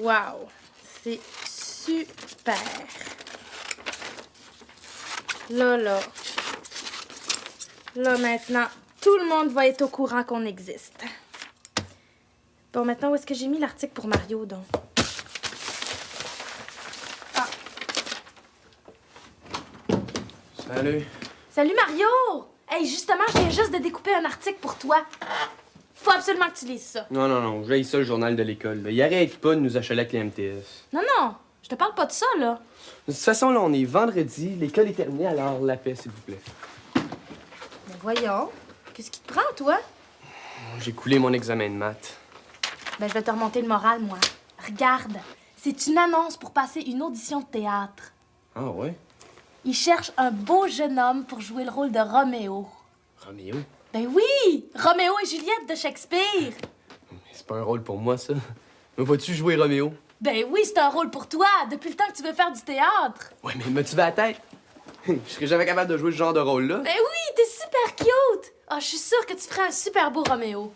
Wow! C'est super! Là, maintenant, tout le monde va être au courant qu'on existe. Bon, maintenant, où est-ce que j'ai mis l'article pour Mario, donc? Ah. Salut. Salut, Mario! Hey, justement, je viens juste de découper un article pour toi. Faut absolument que tu lises ça. Non, j'ai ça le journal de l'école. Il arrête pas de nous achaler avec les MTS. Non, je te parle pas de ça, là. De toute façon, là, on est vendredi, l'école est terminée, alors la paix, s'il vous plaît. Mais voyons, qu'est-ce qui te prend, toi? J'ai coulé mon examen de maths. Ben, je vais te remonter le moral, moi. Regarde, c'est une annonce pour passer une audition de théâtre. Ah ouais? Ils cherchent un beau jeune homme pour jouer le rôle de Roméo. Roméo? Ben oui! Roméo et Juliette de Shakespeare! Mais c'est pas un rôle pour moi, ça. Me vois-tu jouer Roméo? Ben oui, c'est un rôle pour toi, depuis le temps que tu veux faire du théâtre. Ouais, mais me-tu vas à la tête? Je serais jamais capable de jouer ce genre de rôle-là. Ben oui, t'es super cute! Ah, je suis sûre que tu ferais un super beau Roméo.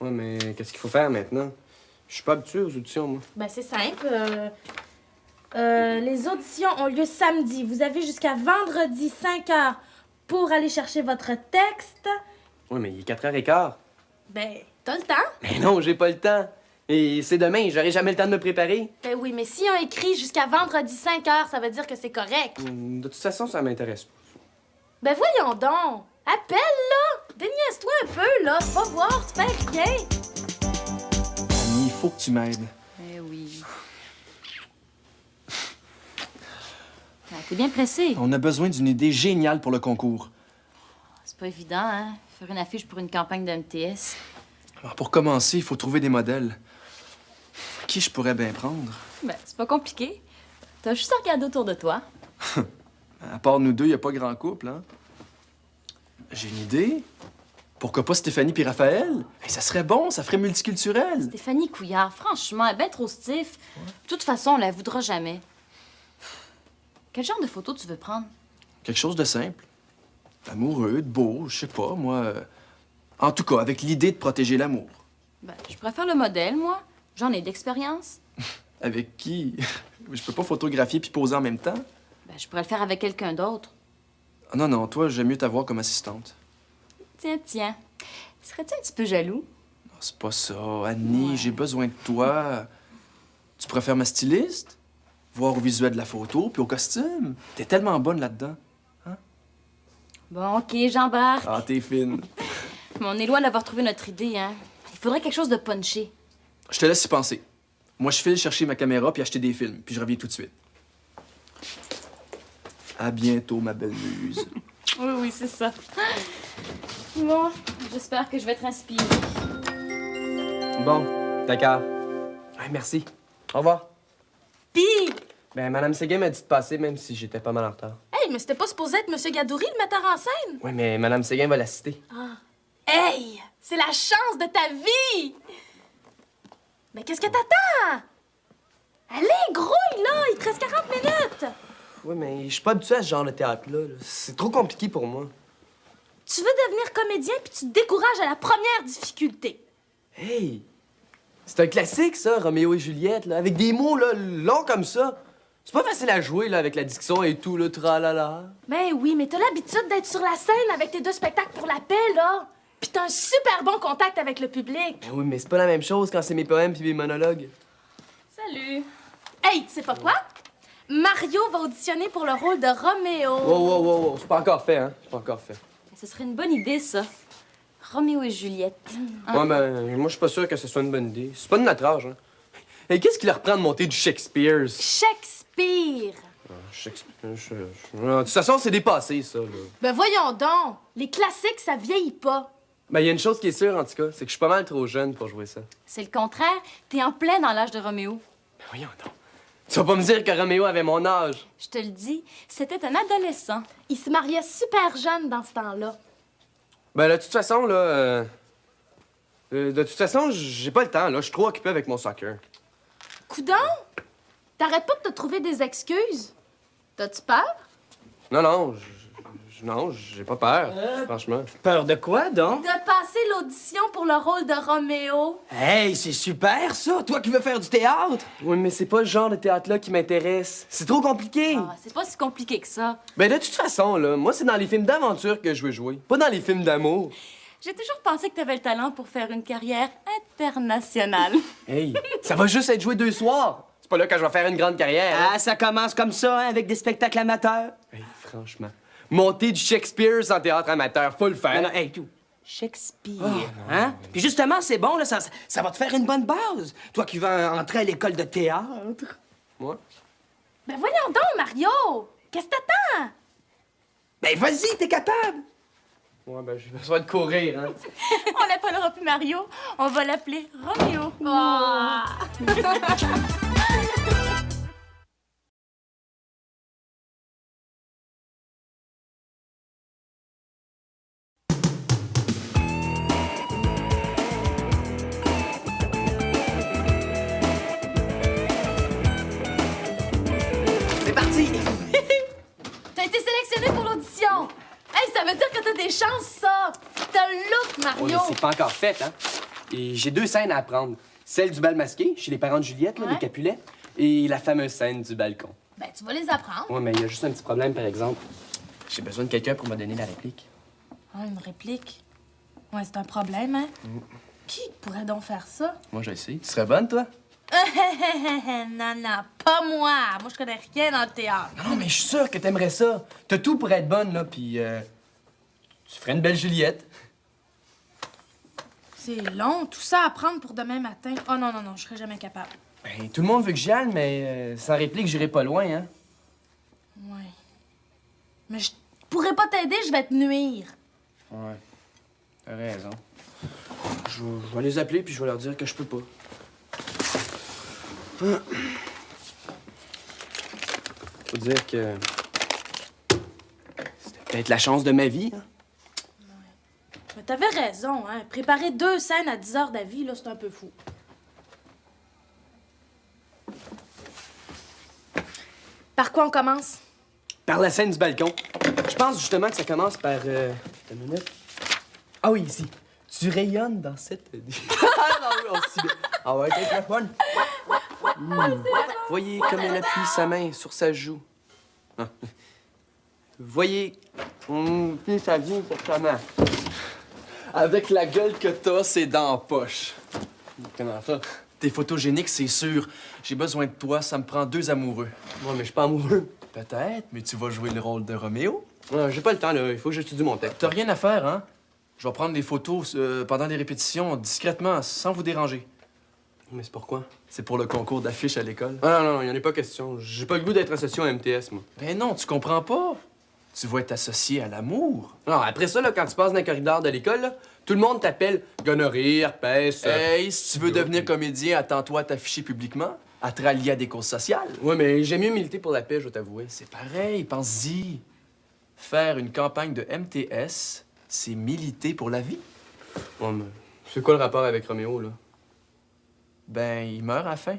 Ouais, mais qu'est-ce qu'il faut faire maintenant? Je suis pas habitué aux auditions, moi. Ben c'est simple. Les auditions ont lieu samedi. Vous avez jusqu'à vendredi 5h pour aller chercher votre texte. Ouais, mais il est 4h15. Ben, t'as le temps? Mais non, j'ai pas le temps. Et c'est demain, j'aurai jamais le temps de me préparer. Ben oui, mais si on écrit jusqu'à vendredi 5h, ça veut dire que c'est correct. De toute façon, ça m'intéresse pas. Ben voyons donc! Appelle, là! Déniaise-toi un peu, là! Va voir, tu perds rien! Annie, il faut que tu m'aides. Eh oui. T'es bien pressé. On a besoin d'une idée géniale pour le concours. C'est pas évident, hein? Faire une affiche pour une campagne de MTS. Alors, pour commencer, il faut trouver des modèles. Qui je pourrais bien prendre? Ben, c'est pas compliqué. T'as juste à regarder autour de toi. À part nous deux, il n'y a pas grand couple, hein? J'ai une idée. Pourquoi pas Stéphanie puis Raphaël? Hey, ça serait bon, ça ferait multiculturel. Stéphanie Couillard, franchement, elle est bien trop stiff. De toute façon, on la voudra jamais. Quel genre de photo tu veux prendre? Quelque chose de simple. Amoureux, de beau, je sais pas, moi. En tout cas, avec l'idée de protéger l'amour. Ben, je préfère le modèle, moi. J'en ai d'expérience. Avec qui? Je peux pas photographier puis poser en même temps. Ben, je pourrais le faire avec quelqu'un d'autre. Ah, non, toi, j'aime mieux t'avoir comme assistante. Tiens. Serais-tu un petit peu jaloux? Non, c'est pas ça. Annie, Ouais. j'ai besoin de toi. Tu préfères ma styliste? Voir au visuel de la photo puis au costume. T'es tellement bonne là-dedans. Bon, OK, j'embarque. Ah, t'es fine. Mais on est loin d'avoir trouvé notre idée, hein. Il faudrait quelque chose de punché. Je te laisse y penser. Moi, je file chercher ma caméra puis acheter des films, puis je reviens tout de suite. À bientôt, ma belle muse. Oui, c'est ça. Bon, j'espère que je vais être inspirée. Bon, d'accord. Ouais, merci. Au revoir. Pis, Ben, Madame Séguin m'a dit de passer, même si j'étais pas mal en retard. hey, mais c'était pas supposé être M. Gadouri, le metteur en scène? Ouais, mais Madame Séguin va l'assister. Hey, c'est la chance de ta vie! Mais qu'est-ce que t'attends? Allez, grouille, là! Il te reste 40 minutes! Ouais, mais je suis pas habitué à ce genre de théâtre-là. Là. C'est trop compliqué pour moi. Tu veux devenir comédien puis tu te décourages à la première difficulté. Hey! C'est un classique, ça, Roméo et Juliette, là, avec des mots, là, longs comme ça. C'est pas facile à jouer, là, avec la diction et tout, le tralala. Ben oui, mais t'as l'habitude d'être sur la scène avec tes 2 spectacles pour la paix, là. Puis t'as un super bon contact avec le public. Ben oui, mais c'est pas la même chose quand c'est mes poèmes puis mes monologues. Salut. Hey, tu sais pas quoi? Mario va auditionner pour le rôle de Roméo. Wow, c'est pas encore fait, hein? C'est pas encore fait. Ce serait une bonne idée, ça. Roméo et Juliette. Ouais, ben, moi, je suis pas sûr que ce soit une bonne idée. C'est pas de notre âge, hein. Et qu'est-ce qui leur prend de monter du Shakespeare? Shakespeare. Shakespeare, de toute façon, c'est dépassé, ça, là. Ben voyons donc. Les classiques, ça vieillit pas. Ben, il y a une chose qui est sûre, en tout cas, c'est que je suis pas mal trop jeune pour jouer ça. C'est le contraire. T'es en plein dans l'âge de Roméo. Ben, voyons donc. Tu vas pas me dire que Roméo avait mon âge. Je te le dis, c'était un adolescent. Il se mariait super jeune dans ce temps-là. Ben, de toute façon, là... de toute façon, j'ai pas le temps, là. Je suis trop occupé avec mon soccer. Coudon, t'arrêtes pas de te trouver des excuses. T'as-tu peur? Non, Non, j'ai pas peur, franchement. Peur de quoi, donc? De passer l'audition pour le rôle de Roméo. Hey, c'est super, ça! Toi qui veux faire du théâtre! Oui, mais c'est pas le genre de théâtre-là qui m'intéresse. C'est trop compliqué. Ah, c'est pas si compliqué que ça. Ben, de toute façon, là, moi, c'est dans les films d'aventure que je veux jouer, pas dans les films d'amour. J'ai toujours pensé que t'avais le talent pour faire une carrière internationale. Hey, ça va juste être joué 2 soirs. C'est pas là que je vais faire une grande carrière. Hein? Ah, ça commence comme ça, hein, avec des spectacles amateurs. Hey, franchement, monter du Shakespeare sans théâtre amateur, faut le faire. Non, non, hey, tout. Shakespeare, hein? Puis justement, c'est bon, là, ça va te faire une bonne base. Toi qui vas entrer à l'école de théâtre. Moi? Ben voyons donc, Mario! Qu'est-ce que t'attends? Ben vas-y, t'es capable! Ouais, ben, j'ai besoin de courir, hein. On l'appellera plus Mario, on va l'appeler Roméo. Ah! C'est parti! T'as été sélectionné pour l'audition! Hey, ça veut dire que t'as des chances, ça! T'as le look, Ouais, Mario! mais c'est pas encore fait, hein. Et j'ai 2 scènes à apprendre. Celle du bal masqué, chez les parents de Juliette, là, Ouais. les Capulet, et la fameuse scène du balcon. Ben, tu vas les apprendre. Ouais, mais il y a juste un petit problème, par exemple. J'ai besoin de quelqu'un pour me donner la réplique. Ah, une réplique? Ouais, c'est un problème, hein? Qui pourrait donc faire ça? Moi, je le sais. Tu serais bonne, toi? Non, non, pas moi! Moi, je connais rien dans le théâtre. Non, mais je suis sûr que t'aimerais ça. T'as tout pour être bonne, là, puis tu ferais une belle Juliette. C'est long, tout ça à apprendre pour demain matin. Oh non, non, non, je serais jamais capable. Ben, tout le monde veut que j'y aille, mais sans réplique, j'irai pas loin, hein. Ouais. Mais je pourrais pas t'aider, je vais te nuire. Ouais. T'as raison. Je vais les appeler, puis je vais leur dire que je peux pas. Faut dire que c'était peut-être la chance de ma vie, hein. Mais t'avais raison, hein. Préparer 2 scènes à 10 heures d'avis, là, c'est un peu fou. Par quoi on commence? Par la scène du balcon. Je pense justement que ça commence par... Une minute. Ah oui, ici. Tu rayonnes dans cette... Ah non, oui, on s'y met. Ah ouais, take that one. Voyez comme elle appuie sa main sur sa joue. Ah. Voyez... puis sa vie sur sa main. Avec la gueule que t'as, c'est dans la poche. Comment ça? T'es photogénique, c'est sûr. J'ai besoin de toi, ça me prend 2 amoureux. Moi, mais je suis pas amoureux. Peut-être, mais tu vas jouer le rôle de Roméo. J'ai pas le temps, là. Il faut que j'étudie mon texte. T'as rien à faire, hein? Je vais prendre des photos pendant les répétitions, discrètement, sans vous déranger. Mais c'est pourquoi? C'est pour le concours d'affiches à l'école. Ah non, non, il en est pas question. J'ai pas le goût d'être associé au MTS, moi. Mais non, tu comprends pas. Tu vas être associé à l'amour. Non, après ça, là, quand tu passes dans le corridor de l'école, là, tout le monde t'appelle gonorrhée, herpès... Hey, si tu veux devenir comédien, attends-toi à t'afficher publiquement, à te rallier à des causes sociales. Ouais, mais j'aime mieux militer pour la paix, je dois t'avouer. C'est pareil, pense-y. Faire une campagne de MTS, c'est militer pour la vie. Ouais, mais c'est quoi le rapport avec Roméo, là? Ben, il meurt à la fin.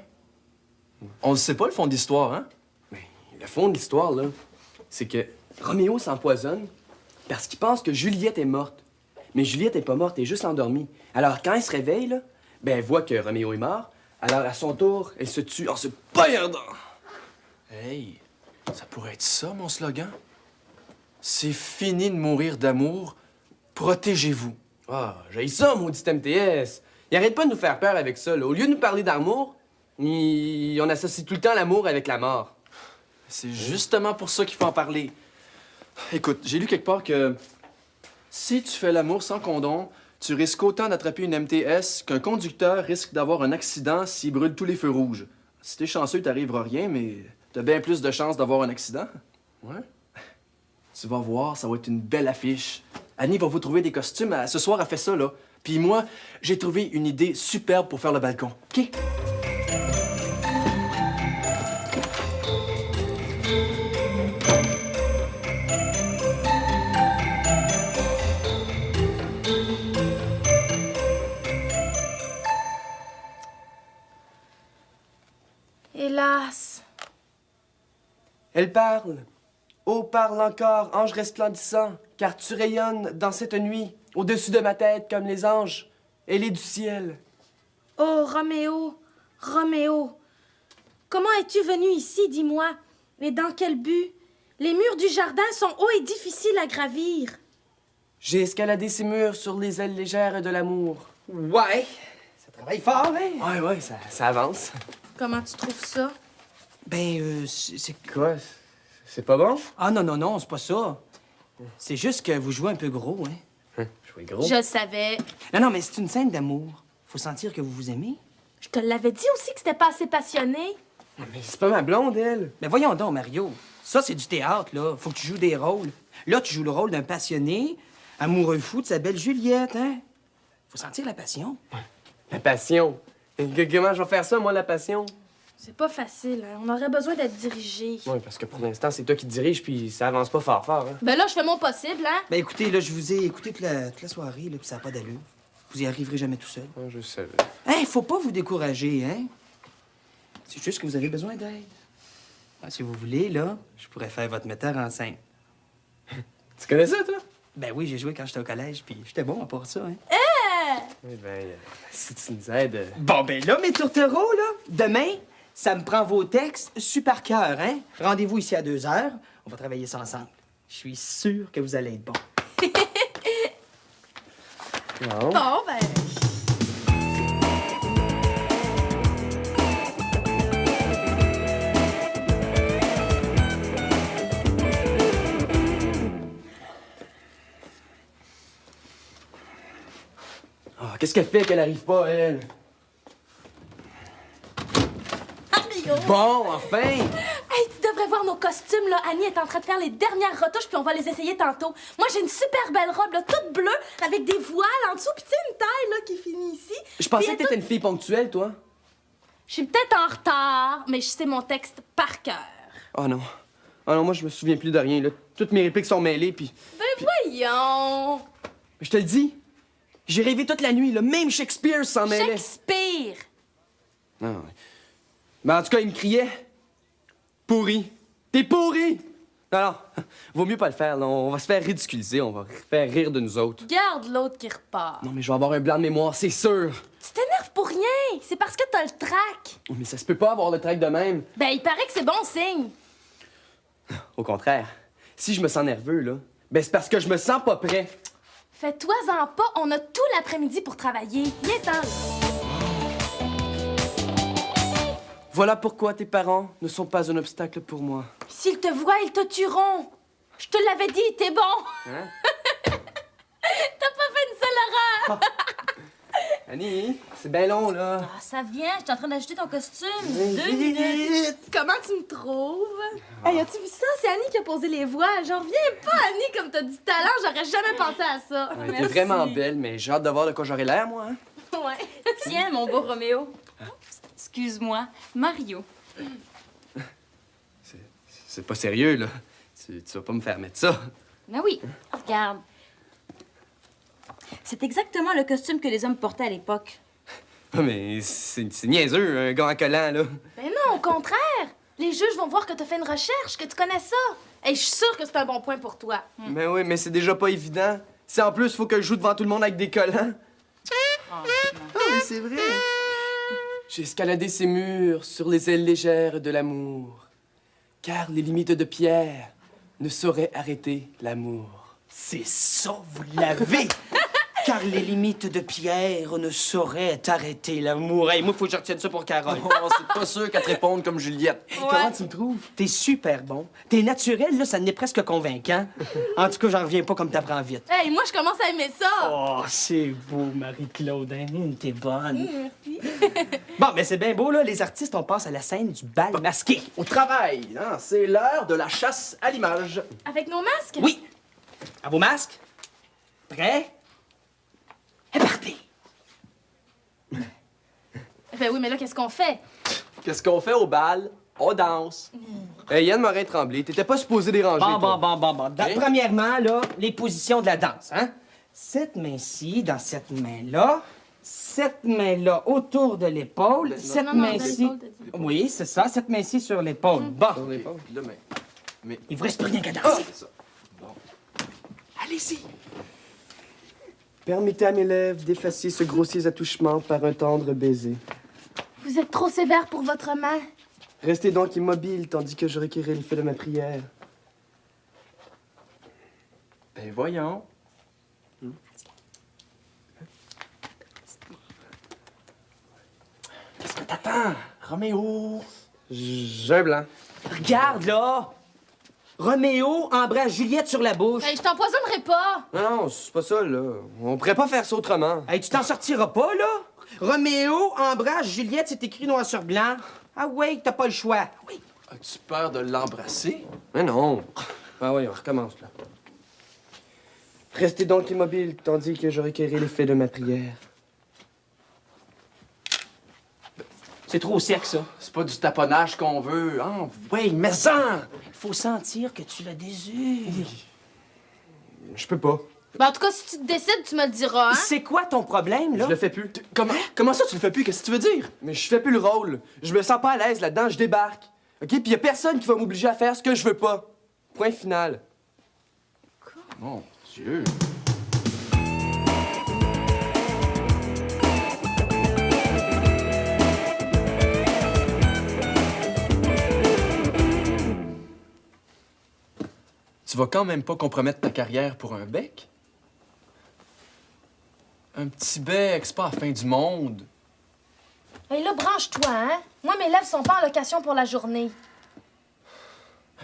On le sait pas, le fond de l'histoire, hein? Mais le fond de l'histoire, là, c'est que Roméo s'empoisonne parce qu'il pense que Juliette est morte. Mais Juliette est pas morte, elle est juste endormie. Alors, quand elle se réveille, là, ben, elle voit que Roméo est mort. Alors, à son tour, elle se tue en se perdant. Hey, ça pourrait être ça, mon slogan. C'est fini de mourir d'amour. Protégez-vous. Ah, j'ai ça, maudit MTS. Il arrête pas de nous faire peur avec ça, là. Au lieu de nous parler d'amour, on associe tout le temps l'amour avec la mort. C'est justement pour ça qu'il faut en parler. Écoute, j'ai lu quelque part que si tu fais l'amour sans condom, tu risques autant d'attraper une MTS qu'un conducteur risque d'avoir un accident s'il brûle tous les feux rouges. Si t'es chanceux, t'arriveras rien, mais t'as bien plus de chances d'avoir un accident. Ouais? Tu vas voir, ça va être une belle affiche. Annie va vous trouver des costumes. Ce soir, elle fait ça, là. Puis moi, j'ai trouvé une idée superbe pour faire le balcon. OK? Hélas. Elle parle Oh, parle encore, ange resplendissant, car tu rayonnes dans cette nuit, au-dessus de ma tête comme les anges, ailés du ciel. Oh, Roméo, Roméo, comment es-tu venu ici, dis-moi? Et dans quel but? Les murs du jardin sont hauts et difficiles à gravir. J'ai escaladé ces murs sur les ailes légères de l'amour. Ouais, ça travaille fort, hein? Ouais, ça avance. Comment tu trouves ça? Ben, c'est... Quoi? C'est pas bon? Ah non, c'est pas ça. C'est juste que vous jouez un peu gros, hein? Jouer gros. Je le savais. Non, mais c'est une scène d'amour. Faut sentir que vous vous aimez. Je te l'avais dit aussi que c'était pas assez passionné. Mais c'est pas ma blonde, elle. Mais voyons donc, Mario. Ça, c'est du théâtre, là. Faut que tu joues des rôles. Là, tu joues le rôle d'un passionné, amoureux fou de sa belle Juliette, hein? Faut sentir la passion. La passion. Comment je vais faire ça, moi, la passion? C'est pas facile, hein? On aurait besoin d'être dirigé. Oui, parce que pour l'instant, c'est toi qui te diriges, puis ça avance pas fort, hein? Ben là, je fais mon possible, hein? Ben écoutez, là, je vous ai écouté toute la soirée, là, puis ça n'a pas d'allure. Vous y arriverez jamais tout seul. Je savais. Hein, faut pas vous décourager, hein? C'est juste que vous avez besoin d'aide. Ah, si vous voulez, là, je pourrais faire votre metteur en scène. Tu connais ça, toi? Ben oui, j'ai joué quand j'étais au collège, puis j'étais bon à part ça, hein? Oui, ben, si tu nous aides... Bon, ben là, mes tourtereaux, là, demain, ça me prend vos textes super cœur, hein? Rendez-vous ici à 2h. On va travailler ça ensemble. Je suis sûr que vous allez être bon. Non. Bon, ben... Ah, qu'est-ce qu'elle fait qu'elle arrive pas, elle? Bon, enfin! Hey, tu devrais voir nos costumes, là. Annie est en train de faire les dernières retouches, puis on va les essayer tantôt. Moi, j'ai une super belle robe, là, toute bleue, avec des voiles en dessous, puis tu sais, une taille, là, qui finit ici. Je pensais Puis que t'étais une fille ponctuelle, toi. Je suis peut-être en retard, mais je sais mon texte par cœur. Oh non. Oh non, moi, je me souviens plus de rien, là. Toutes mes répliques sont mêlées, puis... Ben voyons! Je te le dis, j'ai rêvé toute la nuit, là. Même Shakespeare s'en mêlait. Shakespeare! Ah, ouais. Mais en tout cas, il me criait. Pourri. T'es pourri! Non, vaut mieux pas le faire, là. On va se faire ridiculiser, on va faire rire de nous autres. Garde l'autre qui repart. Non, mais je vais avoir un blanc de mémoire, c'est sûr. Tu t'énerves pour rien! C'est parce que t'as le trac. Mais ça se peut pas avoir le trac de même. Ben, il paraît que c'est bon signe. Au contraire, si je me sens nerveux, là, ben c'est parce que je me sens pas prêt. Fais-toi-en pas, on a tout l'après-midi pour travailler. Viens-t'en. Voilà pourquoi tes parents ne sont pas un obstacle pour moi. S'ils te voient, ils te tueront. Je te l'avais dit, t'es bon. Hein? T'as pas fait une seule erreur. Annie, c'est bien long, là. Ah, ça vient, je suis en train d'ajouter ton costume. Vite. 2 minutes. Comment tu me trouves? Hey, as-tu vu ça? C'est Annie qui a posé les voiles. J'en reviens pas, Annie, comme t'as du talent. J'aurais jamais pensé à ça. Ouais, t'es vraiment belle, mais j'ai hâte de voir de quoi j'aurai l'air, moi. Hein? Ouais. Tiens, mon beau Roméo. Excuse-moi, Mario. C'est pas sérieux, là. Tu vas pas me faire mettre ça. Ben oui, regarde. C'est exactement le costume que les hommes portaient à l'époque. Ah, mais c'est niaiseux, un gars en collant, là. Ben non, au contraire. Les juges vont voir que t'as fait une recherche, que tu connais ça. Et je suis sûre que c'est un bon point pour toi. Mais oui, mais c'est déjà pas évident. Si en plus, faut que je joue devant tout le monde avec des collants. Ah oui, c'est vrai. J'ai escaladé ces murs sur les ailes légères de l'amour, car les limites de pierre ne sauraient arrêter l'amour. C'est ça, vous l'avez! Car les limites de Pierre ne sauraient arrêter l'amour. Hey, moi, faut que je retienne ça pour Carole. Oh, c'est pas sûr qu'elle te réponde comme Juliette. Hey, comment tu me trouves? T'es super bon. T'es naturel, là, ça n'est presque convaincant. En tout cas, j'en reviens pas comme t'apprends vite. Hey, moi, je commence à aimer ça. Oh, c'est beau, Marie-Claude. Hein? T'es bonne. Merci. Bon, mais c'est bien beau, là. Les artistes, on passe à la scène du bal masqué. Au travail, hein? C'est l'heure de la chasse à l'image. Avec nos masques? Oui. À vos masques. Prêts? Et partez. Ben oui, mais là, qu'est-ce qu'on fait? Qu'est-ce qu'on fait au bal? On danse. Hey, Yann Morin-Tremblay, t'étais pas supposé déranger, Bon. toi. Premièrement, là, les positions de la danse, hein? Cette main-ci, dans cette main-là. Cette main-là autour de l'épaule. Cette non, de main-ci... l'épaule, t'as dit. Oui, c'est ça. Cette main-ci sur l'épaule. Bon. On est pas. Demain. Mais... Il vous reste plus rien qu'à Ah! danser. C'est ça. Bon. Allez-y. Permettez à mes lèvres d'effacer ce grossier attouchement par un tendre baiser. Vous êtes trop sévère pour votre main. Restez donc immobile tandis que je requérais l'effet de ma prière. Ben voyons. Qu'est-ce que t'attends, Roméo? J'ai un blanc. Regarde, là! Roméo embrasse Juliette sur la bouche. Hey, je t'empoisonnerai pas. Non, c'est pas ça, là. On pourrait pas faire ça autrement. Hey, tu t'en sortiras pas, là? Roméo embrasse Juliette, c'est écrit noir sur blanc. Ah ouais, t'as pas le choix. Oui. As-tu peur de l'embrasser? Mais non. Ah oui, on recommence, là. Restez donc immobile tandis que je requérais l'effet de ma prière. C'est trop sec, ça. C'est pas du taponnage qu'on veut. Ah, oui, mais ça! Il faut sentir que tu le désires. Je peux pas. Ben, en tout cas, si tu te décides, tu me le diras, hein? C'est quoi ton problème, là? Je le fais plus. Comment ça, tu le fais plus? Qu'est-ce que tu veux dire? Mais je fais plus le rôle. Je me sens pas à l'aise là-dedans, je débarque. OK? Puis y a personne qui va m'obliger à faire ce que je veux pas. Point final. Mon Dieu. Tu vas quand même pas compromettre ta carrière pour un bec? Un petit bec, c'est pas la fin du monde. Hey, là, branche-toi, hein? Moi, mes lèvres sont pas en location pour la journée.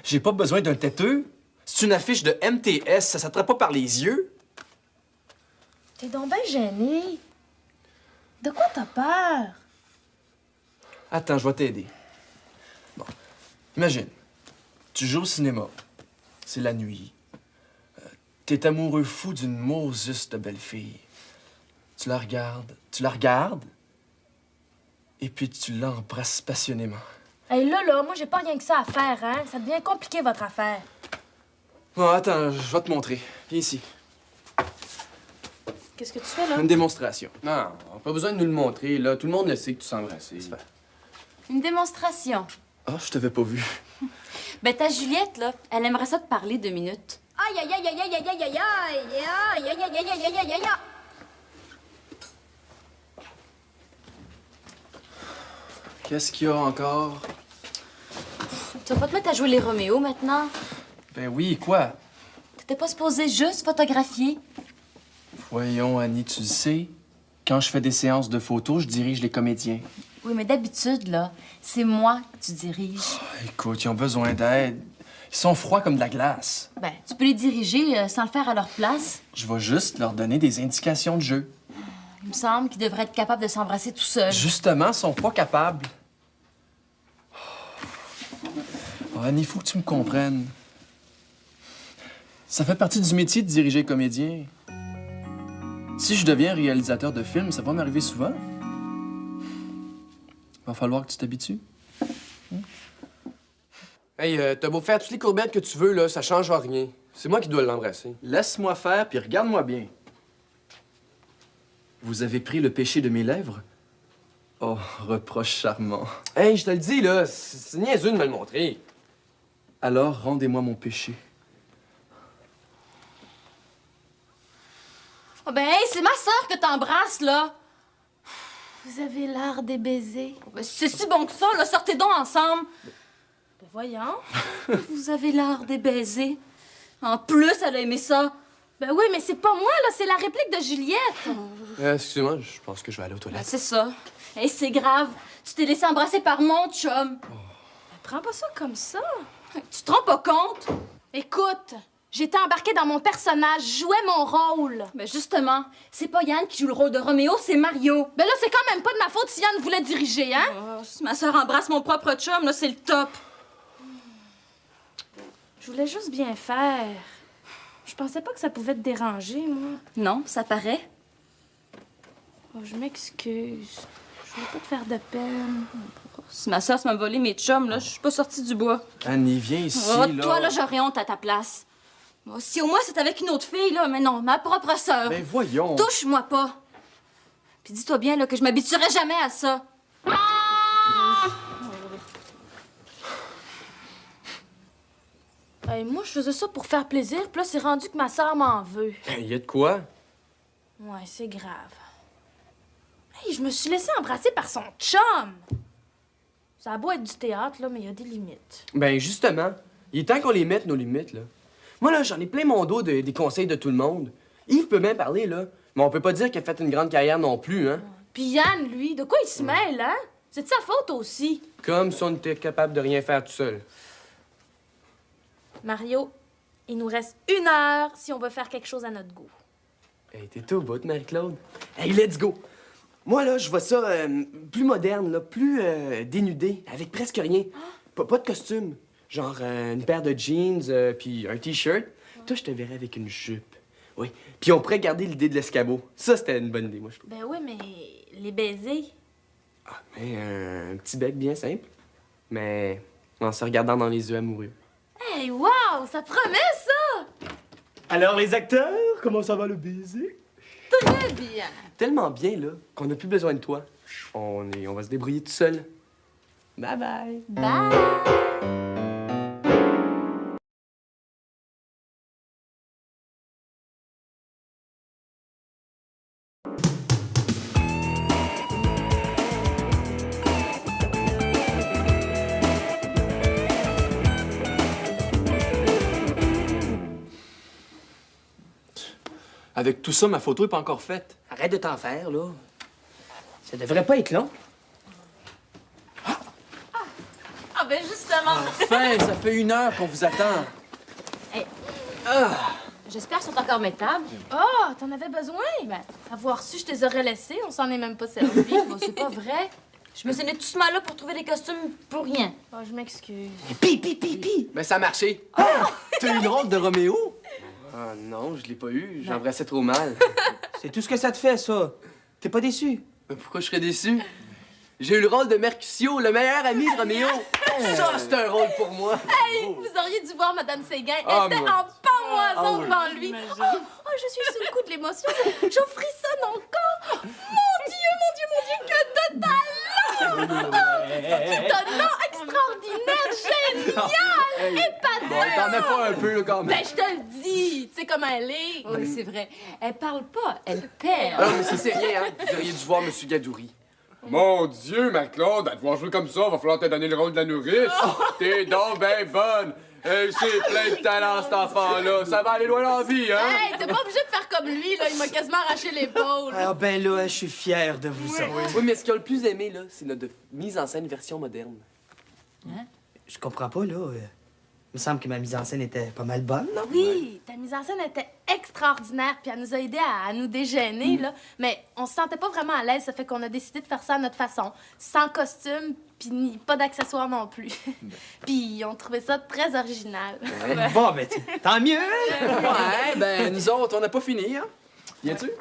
J'ai pas besoin d'un têteux. C'est une affiche de MTS, ça s'attrape pas par les yeux. T'es donc bien gêné. De quoi t'as peur? Attends, je vais t'aider. Bon, imagine, tu joues au cinéma. C'est la nuit. T'es amoureux fou d'une Moses de belle fille. Tu la regardes, et puis tu l'embrasses passionnément. Hey, là, moi, j'ai pas rien que ça à faire, hein? Ça devient compliqué, votre affaire. Bon, attends, je vais te montrer. Viens ici. Qu'est-ce que tu fais, là? Une démonstration. Non, on a pas besoin de nous le montrer, là. Tout le monde le sait que tu s'embrasses. Une démonstration. Ah, je t'avais pas vu. Ben, ta Juliette, là, elle aimerait ça te parler 2 minutes. Aïe, aïe, aïe, aïe, aïe, aïe, aïe, aïe, aïe, aïe, aïe, aïe, aïe, aïe, aïe, aïe. Qu'est-ce qu'il y a encore? Tu vas pas te mettre à jouer les Roméo maintenant? Ben oui, quoi? T'étais pas supposé juste photographier? Voyons, Annie, tu le sais. Quand je fais des séances de photos, je dirige les comédiens. Oui, mais d'habitude, là, c'est moi que tu diriges. Écoute, ils ont besoin d'aide. Ils sont froids comme de la glace. Ben, tu peux les diriger sans le faire à leur place. Je vais juste leur donner des indications de jeu. Il me semble qu'ils devraient être capables de s'embrasser tout seuls. Justement, ils sont pas capables. Oh, Annie, il faut que tu me comprennes. Ça fait partie du métier de diriger comédien. Si je deviens réalisateur de films, ça va m'arriver souvent. Va falloir que tu t'habitues. Hey, t'as beau faire toutes les courbettes que tu veux, là, ça changera rien. C'est moi qui dois l'embrasser. Laisse-moi faire, puis regarde-moi bien. Vous avez pris le péché de mes lèvres? Oh, reproche charmant. Hey, je te le dis, là, c'est niaiseux de me le montrer. Alors, rendez-moi mon péché. Oh ben, hey, c'est ma sœur que t'embrasses, là. Vous avez l'art des baisers. Ben, c'est si bon que ça, là. Sortez donc ensemble. Ben, voyons. Vous avez l'art des baisers. En plus, elle a aimé ça. Ben oui, mais c'est pas moi, là, c'est la réplique de Juliette. Excusez-moi, je pense que je vais aller aux Ben, toilettes. c'est ça. Hey, c'est grave. Tu t'es laissé embrasser par mon chum. Ben, prends pas ça comme ça. Tu te rends pas compte? Écoute, j'étais embarquée dans mon personnage, je jouais mon rôle. Ben, justement, c'est pas Yann qui joue le rôle de Roméo, c'est Mario. Ben là, c'est quand même pas de ma faute si Yann voulait diriger, hein? Oh, si ma sœur embrasse mon propre chum, là, c'est le top. Je voulais juste bien faire. Je pensais pas que ça pouvait te déranger, moi. Non, ça paraît. Oh, je m'excuse. Je voulais pas te faire de peine. Si ma sœur m'a volé mes chums, là, je suis pas sortie du bois. Annie, viens ici, Oh, là. toi, là, j'aurais honte à ta place. Oh, si au moins c'était avec une autre fille, là, mais non, ma propre sœur. Ben voyons. Touche-moi pas. Puis dis-toi bien, là, que je m'habituerai jamais à ça. Hey, moi, je faisais ça pour faire plaisir, puis là, c'est rendu que ma sœur m'en veut. Il y a de quoi? Ouais, c'est grave. Hey, je me suis laissée embrasser par son chum! Ça a beau être du théâtre, là, mais il y a des limites. Ben, justement, il est temps qu'on les mette, nos limites, là. Moi, là, j'en ai plein mon dos des conseils de tout le monde. Yves peut bien parler, là, mais on peut pas dire qu'il a fait une grande carrière non plus, hein? Puis Yann, lui, de quoi il se mêle, hein? C'est de sa faute aussi. Comme si on était capable de rien faire tout seul. Mario, il nous reste 1 heure si on veut faire quelque chose à notre goût. Hey, t'es au bout, Marie-Claude. Hey, let's go! Moi, là, je vois ça plus moderne, là, plus dénudé, avec presque rien. Pas de costume. Genre une paire de jeans, puis un T-shirt. Toi, je te verrais avec une jupe. Oui. Puis on pourrait garder l'idée de l'escabeau. Ça, c'était une bonne idée, moi, je trouve. Ben oui, mais les baisers... Ah, mais un petit bec bien simple. Mais en se regardant dans les yeux amoureux. Hey, wow! Ça promet, ça! Alors, les acteurs, comment ça va le baiser? Très bien. Tellement bien, là, qu'on n'a plus besoin de toi. On va se débrouiller tout seul. Bye bye. Bye! Avec tout ça, ma photo est pas encore faite. Arrête de t'en faire, là. Ça devrait pas être long. Ah, ben justement. Enfin, ça fait 1 heure qu'on vous attend. J'espère qu'ils sont encore mettables. Oh, t'en avais besoin? Ben, Avoir su, je te les aurais laissés. On s'en est même pas servi. bon, c'est pas vrai. Je me suis donné tout ce mal-là pour trouver des costumes pour rien. Oh, je m'excuse. Pi! Mais ça a marché. T'as eu une rôle de Roméo? Ah non, je l'ai pas eu. J'embrassais trop mal. C'est tout ce que ça te fait, ça. T'es pas déçu? Mais pourquoi je serais déçu? J'ai eu le rôle de Mercutio, le meilleur ami de Roméo. Ça, c'est un rôle pour moi. Vous auriez dû voir Madame Séguin. Elle Ah, était moi. en pamoison oui. devant lui. Oh, je suis sous le coup de l'émotion. J'en frissonne encore. Mon Dieu, que de talent! Étonnant, extraordinaire, génial, épatant. Bon, t'en mets pas un peu, là, quand même. Ben, je te le dis. Tu sais comment elle est. Oui, c'est vrai. Elle parle pas, elle Ah perd. non, mais c'est rien, hein. Vous auriez dû voir M. Gadouri. Mon Dieu, Marc-Claude, à devoir jouer comme ça, va falloir te donner le rôle de la nourrice. T'es donc ben bonne. C'est plein de talent, cet enfant-là. Ça va aller loin dans la vie, hein? Hey, t'es pas obligé de faire comme lui, là. Il m'a quasiment arraché l'épaule. Ah ben là, je suis fier de vous autres. Oui, mais ce qu'il a le plus aimé, là, c'est notre mise en scène version moderne. Je comprends pas, là. Il me semble que ma mise en scène était pas mal bonne, non? Oui, ta mise en scène était extraordinaire, puis elle nous a aidés à nous déjeuner, là. Mais on se sentait pas vraiment à l'aise, ça fait qu'on a décidé de faire ça à notre façon, sans costume, puis pas d'accessoires non plus. Puis on trouvait ça très original. Bon, ben, tant mieux! Ouais, ben, nous autres, on n'a pas fini, hein? Viens-tu?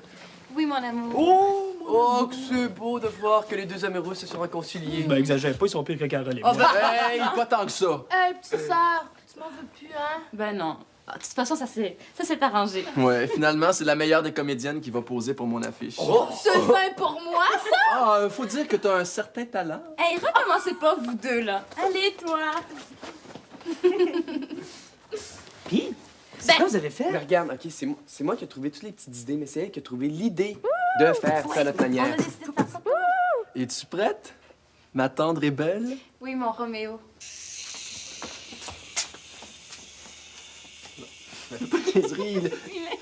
Oui, mon amour. Oh, que c'est beau de voir que les deux amoureux se sont réconciliés. Ben, exagère pas, ils sont pires que Carole et Oh, moi. ben, hey, pas tant que ça. Hey, petite sœur, tu m'en veux plus, hein? Ben non. Ah, de toute façon, ça s'est arrangé. Ouais, finalement, c'est la meilleure des comédiennes qui va poser pour mon affiche. C'est fin pour moi, ça? Ah, faut dire que t'as un certain talent. Hey, recommencez pas, vous deux, là. Allez, toi. Puis, c'est quoi vous avez fait? Mais regarde, OK, c'est moi qui ai trouvé toutes les petites idées, mais c'est elle qui a trouvé l'idée de faire ça à notre On manière. a décidé de faire ça. Es-tu prête? Ma tendre et belle? Oui, mon Roméo. Niaiserie, là.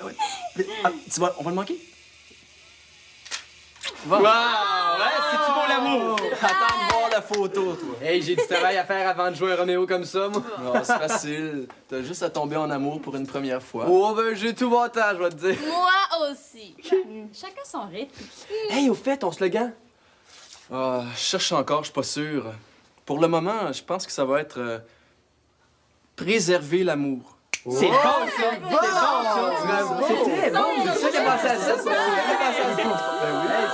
Ouais. Mais, tu vois, on va le manquer? Wow! Ouais, c'est-tu beau l'amour? Attends de voir la photo, toi. Hey, j'ai du travail à faire avant de jouer un Roméo comme ça, moi. Non, c'est facile. T'as juste à tomber en amour pour une première fois. Oh, ben, j'ai tout mon temps, je vais te dire. Moi aussi. Chacun son rythme. Hey, au fait, ton slogan? Ah, je cherche encore, je suis pas sûr. Pour le moment, je pense que ça va être préserver l'amour. C'est bon, ça! C'est bon, ça! Bravo. C'est très bon. C'est ça qui a pensé à ça. C'est ça qui a pensé à ça. Ben oui. Hey,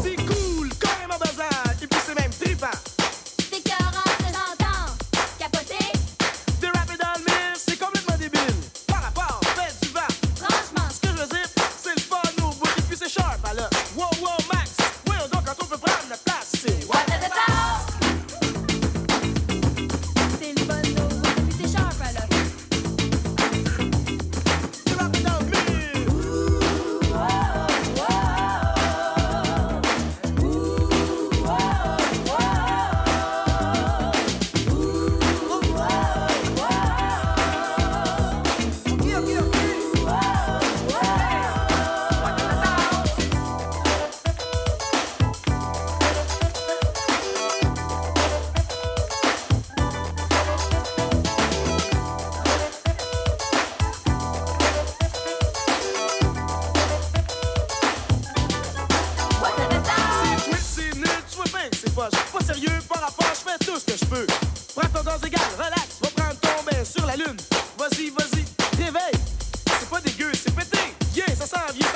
C'est cool, carrément bazar, et puis c'est même trippant. C'est cœur en présentant, capoté, De rapper dans le mille, c'est complètement débile. Par rapport, faites du vent. franchement, Ce que je veux dire, c'est le fun au bout, et puis c'est sharp, alors. Wow, wow, Mac, Vas-y, vas-y, réveille. C'est pas dégueu, c'est pété. Yeah, ça sent vieux